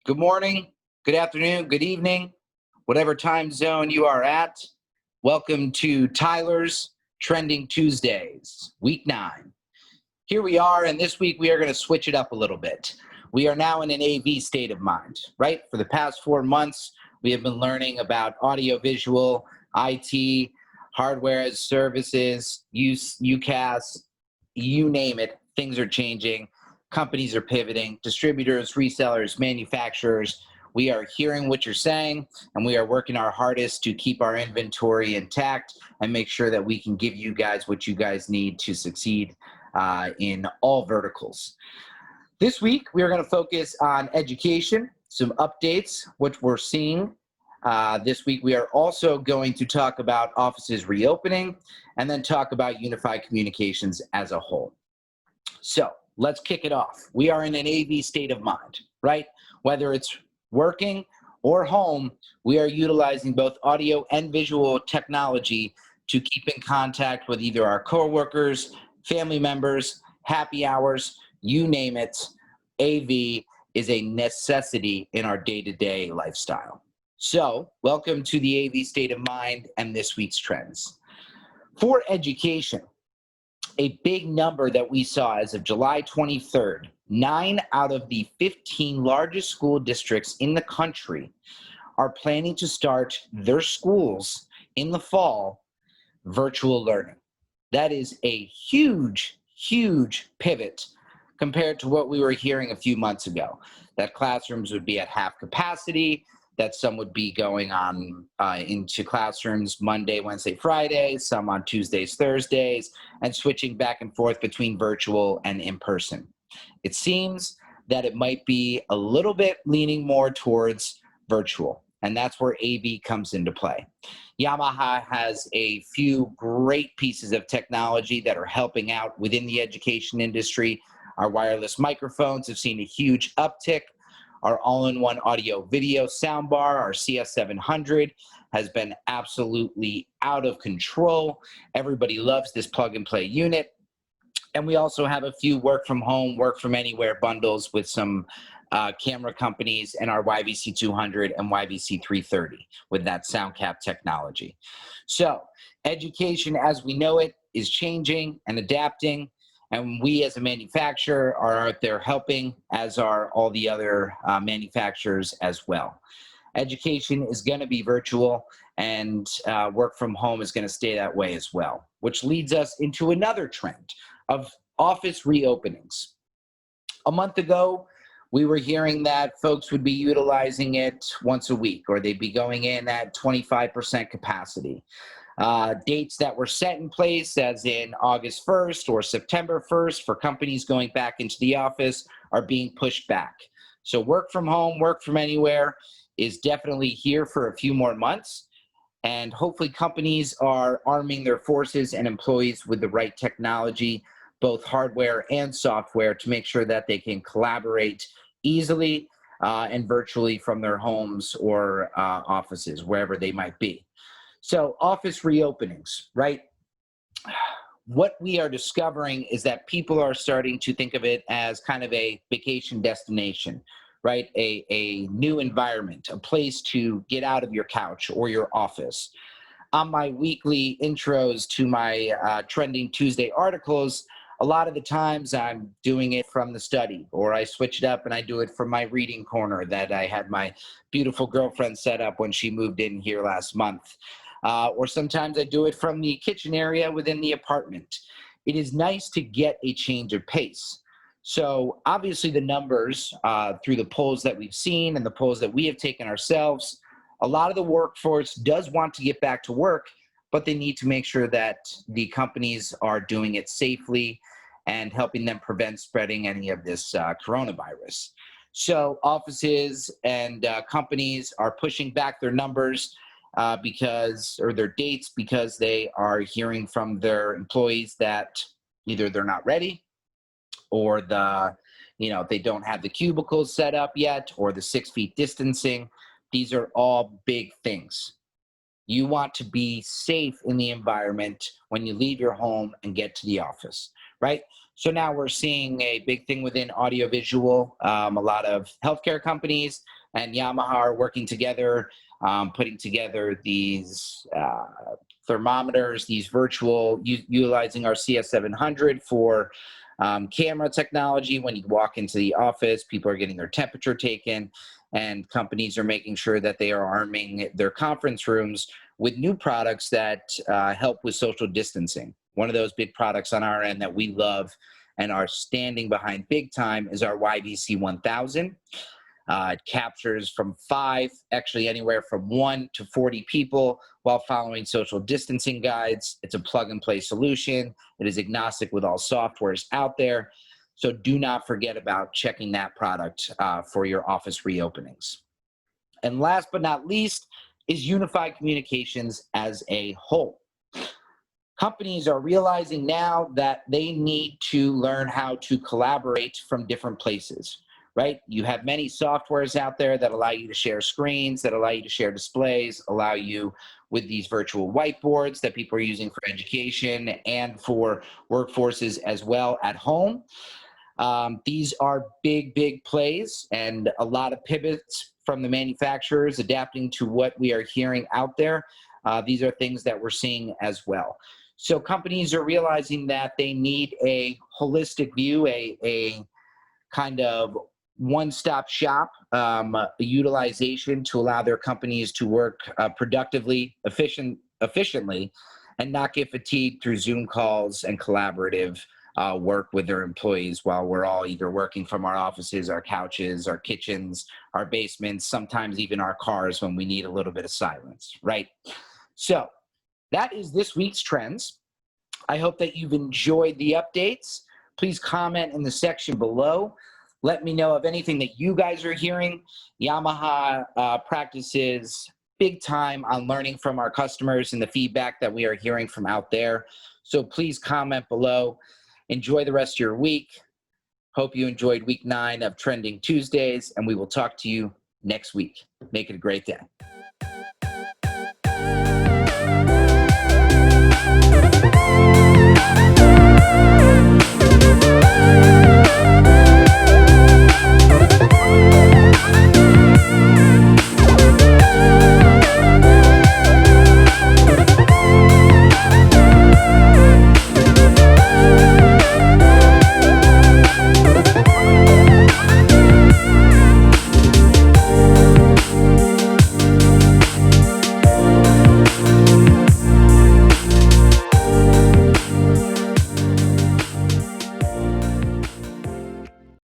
Good morning, good afternoon, good evening, whatever time zone you are at. Welcome to Tyler's Trending Tuesdays, week 9. Here we are, and this week we are going to switch it up a little bit. We are now in an AV state of mind, right? For the past 4 months, we have been learning about audiovisual, IT, hardware as services, UCaaS, you name it, things are changing. Companies are pivoting, distributors, resellers, manufacturers. We are hearing what you're saying, and we are working our hardest to keep our inventory intact and make sure that we can give you guys what you guys need to succeed in all verticals. This week, we are going to focus on education, some updates, what we're seeing. This week, we are also going to talk about offices reopening and then talk about unified communications as a whole. So let's kick it off. We are in an AV state of mind, right? Whether it's working or home, we are utilizing both audio and visual technology to keep in contact with either our coworkers, family members, happy hours, you name it. AV is a necessity in our day-to-day lifestyle. So welcome to the AV state of mind and this week's trends. For education, a big number that we saw as of July 23rd, 9 out of the 15 largest school districts in the country are planning to start their schools in the fall virtual learning. That is a huge, huge pivot compared to what we were hearing a few months ago, that classrooms would be at half capacity, that some would be going on into classrooms Monday, Wednesday, Friday, some on Tuesdays, Thursdays, and switching back and forth between virtual and in-person. It seems that it might be a little bit leaning more towards virtual, and that's where AV comes into play. Yamaha has a few great pieces of technology that are helping out within the education industry. Our wireless microphones have seen a huge uptick. Our all-in-one audio video soundbar, our CS700, has been absolutely out of control. Everybody loves this plug-and-play unit. And we also have a few work from home, work from anywhere bundles with some camera companies and our YVC200 and YVC330 with that sound cap technology. So education as we know it is changing and adapting. And we as a manufacturer are out there helping, as are all the other manufacturers as well. Education is going to be virtual, and work from home is going to stay that way as well, which leads us into another trend of office reopenings. A month ago, we were hearing that folks would be utilizing it once a week, or they'd be going in at 25% capacity. Dates that were set in place, as in August 1st or September 1st, for companies going back into the office are being pushed back. So work from home, work from anywhere is definitely here for a few more months. And hopefully companies are arming their forces and employees with the right technology, both hardware and software, to make sure that they can collaborate easily and virtually from their homes or offices, wherever they might be. So office reopenings, right? What we are discovering is that people are starting to think of it as kind of a vacation destination, right? A new environment, a place to get out of your couch or your office. On my weekly intros to my Trending Tuesday articles, a lot of the times I'm doing it from the study, or I switch it up and I do it from my reading corner that I had my beautiful girlfriend set up when she moved in here last month. Or sometimes I do it from the kitchen area within the apartment. It is nice to get a change of pace. So obviously the numbers through the polls that we've seen and the polls that we have taken ourselves, a lot of the workforce does want to get back to work, but they need to make sure that the companies are doing it safely and helping them prevent spreading any of this coronavirus. So offices and companies are pushing back their numbers or their dates, because they are hearing from their employees that either they're not ready, or they don't have the cubicles set up yet, or the 6 feet distancing. These are all big things. You want to be safe in the environment when you leave your home and get to the office, right? So now we're seeing a big thing within audiovisual. A lot of healthcare companies and Yamaha are working together, putting together these thermometers, these virtual, utilizing our CS700 for camera technology. When you walk into the office, people are getting their temperature taken, and companies are making sure that they are arming their conference rooms with new products that help with social distancing. One of those big products on our end that we love and are standing behind big time is our YVC 1000. It captures from 5, actually anywhere from 1 to 40 people while following social distancing guides. It's a plug-and-play solution. It is agnostic with all softwares out there. So do not forget about checking that product for your office reopenings. And last but not least is unified communications as a whole. Companies are realizing now that they need to learn how to collaborate from different places, right? You have many softwares out there that allow you to share screens, that allow you to share displays, allow you with these virtual whiteboards that people are using for education and for workforces as well at home. These are big, big plays and a lot of pivots from the manufacturers adapting to what we are hearing out there. These are things that we're seeing as well. So companies are realizing that they need a holistic view, a kind of one-stop shop utilization to allow their companies to work productively, efficiently, and not get fatigued through Zoom calls and collaborative work with their employees while we're all either working from our offices, our couches, our kitchens, our basements, sometimes even our cars when we need a little bit of silence, right? So that is this week's trends. I hope that you've enjoyed the updates. Please comment in the section below. Let me know of anything that you guys are hearing. Yamaha practices big time on learning from our customers and the feedback that we are hearing from out there. So please comment below. Enjoy the rest of your week. Hope you enjoyed week 9 of Trending Tuesdays, and we will talk to you next week. Make it a great day.